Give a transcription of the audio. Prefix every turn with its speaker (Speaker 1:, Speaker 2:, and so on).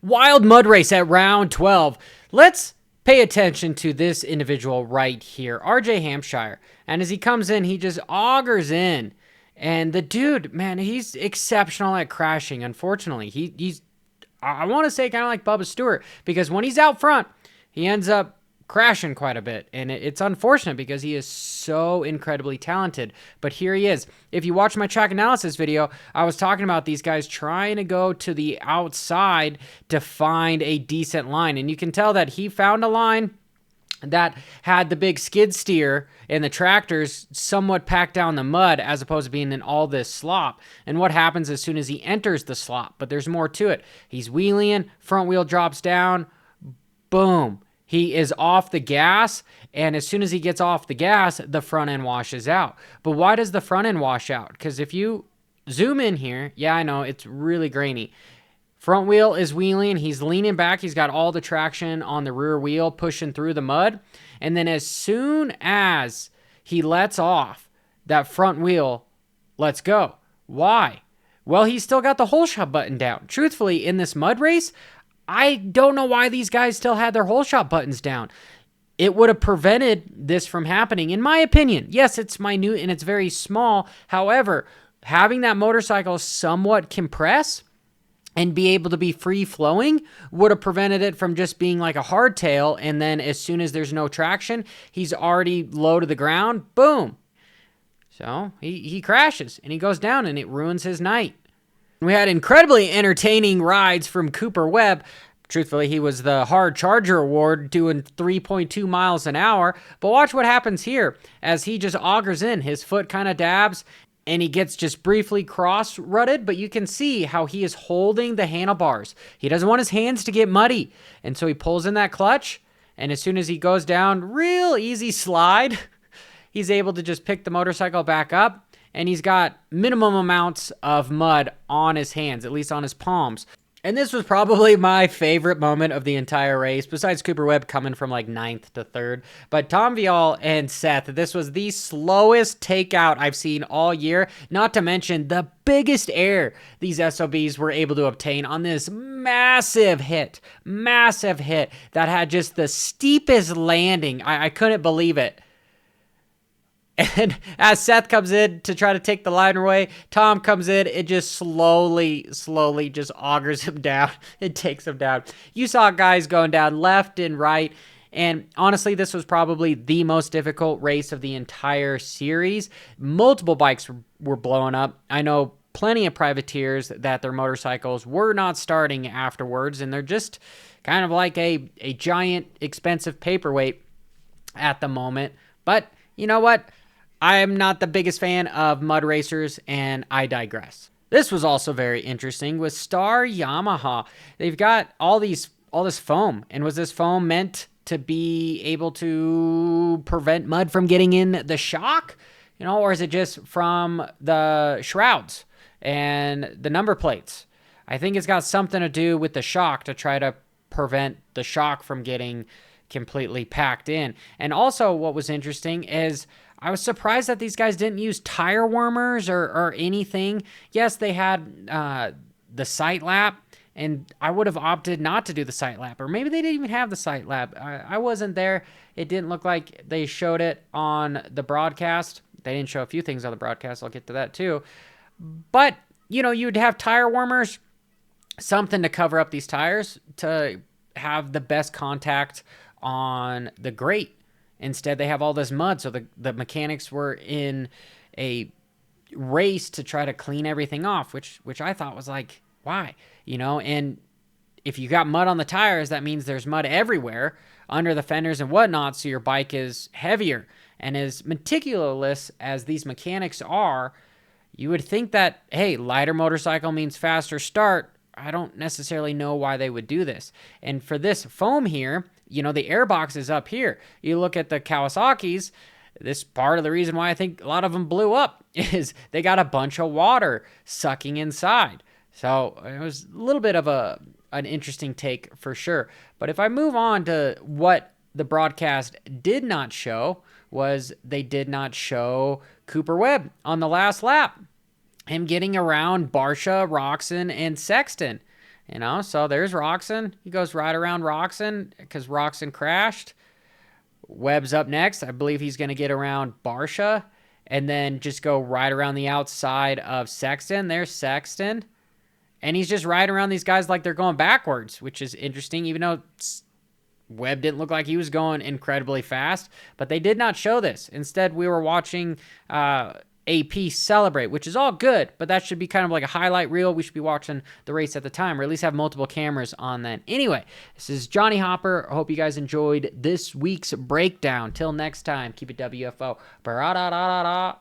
Speaker 1: Wild mud race at round 12. Let's pay attention to this individual right here, RJ Hampshire. And as he comes in, he just augers in. And the dude, man, he's exceptional at crashing. Unfortunately, he's I want to say kind of like Bubba Stewart, because when he's out front, he ends up crashing quite a bit. And it's unfortunate because he is so incredibly talented. But here he is. If you watch my track analysis video, I was talking about these guys trying to go to the outside to find a decent line. And you can tell that he found a line that had the big skid steer and the tractors somewhat packed down the mud as opposed to being in all this slop. And what happens as soon as he enters the slop? But there's more to it. He's wheeling, front wheel drops down, boom. He is off the gas, and as soon as he gets off the gas, the front end washes out. But why does the front end wash out? Because if you zoom in here, yeah, I know, it's really grainy. Front wheel is wheeling. He's leaning back. He's got all the traction on the rear wheel pushing through the mud. And then as soon as he lets off, that front wheel lets go. Why? Well, he's still got the hole shot button down. Truthfully, in this mud race, I don't know why these guys still had their hole shot buttons down. It would have prevented this from happening, in my opinion. Yes, it's minute and it's very small. However, having that motorcycle somewhat compress and be able to be free-flowing would have prevented it from just being like a hardtail, and then as soon as there's no traction, he's already low to the ground. Boom. So he crashes, and he goes down, and it ruins his night. We had incredibly entertaining rides from Cooper Webb. Truthfully, he was the Hard Charger Award doing 3.2 miles an hour. But watch what happens here as he just augers in. His foot kind of dabs, and he gets just briefly cross-rutted, but you can see how he is holding the handlebars. He doesn't want his hands to get muddy, and so he pulls in that clutch, and as soon as he goes down, real easy slide, he's able to just pick the motorcycle back up, and he's got minimum amounts of mud on his hands, at least on his palms. And this was probably my favorite moment of the entire race, besides Cooper Webb coming from like 9th to 3rd. But Tom Vial and Seth, this was the slowest takeout I've seen all year, not to mention the biggest air these SOBs were able to obtain on this massive hit that had just the steepest landing. I couldn't believe it. And as Seth comes in to try to take the liner away, Tom comes in and just slowly just augers him down and takes him down. You saw guys going down left and right. And honestly, this was probably the most difficult race of the entire series. Multiple bikes were blowing up. I know plenty of privateers that their motorcycles were not starting afterwards, and they're just kind of like a giant expensive paperweight at the moment. But you know what? I am not the biggest fan of mud racers, and I digress. This was also very interesting with Star Yamaha. They've got all this foam, and was this foam meant to be able to prevent mud from getting in the shock? Or is it just from the shrouds and the number plates? I think it's got something to do with the shock to try to prevent the shock from getting completely packed in. And also what was interesting is I was surprised that these guys didn't use tire warmers or anything. Yes, they had the sight lap, and I would have opted not to do the sight lap. Or maybe they didn't even have the sight lap. I wasn't there. It didn't look like they showed it on the broadcast. They didn't show a few things on the broadcast. I'll get to that too. But, you'd have tire warmers, something to cover up these tires to have the best contact on the grate. Instead, they have all this mud, so the mechanics were in a race to try to clean everything off, which I thought was like, why? And if you got mud on the tires, that means there's mud everywhere under the fenders and whatnot, so your bike is heavier. And as meticulous as these mechanics are, you would think that, hey, lighter motorcycle means faster start. I don't necessarily know why they would do this. And for this foam here, the air box is up here. You look at the Kawasaki's, this part of the reason why I think a lot of them blew up is they got a bunch of water sucking inside. So it was a little bit of an interesting take for sure. But if I move on to what the broadcast did not show, was they did not show Cooper Webb on the last lap. Him getting around Barsha, Roxon, and Sexton. So there's Roxon. He goes right around Roxon because Roxon crashed. Webb's up next. I believe he's going to get around Barsha and then just go right around the outside of Sexton. There's Sexton. And he's just riding around these guys like they're going backwards, which is interesting, even though Webb didn't look like he was going incredibly fast. But they did not show this. Instead, we were watching AP celebrate, which is all good, but that should be kind of like a highlight reel. We should be watching the race at the time, or at least have multiple cameras on that. Anyway, this is Johnny Hopper. I hope you guys enjoyed this week's breakdown. Till next time, keep it WFO. Ba-da-da-da-da-da.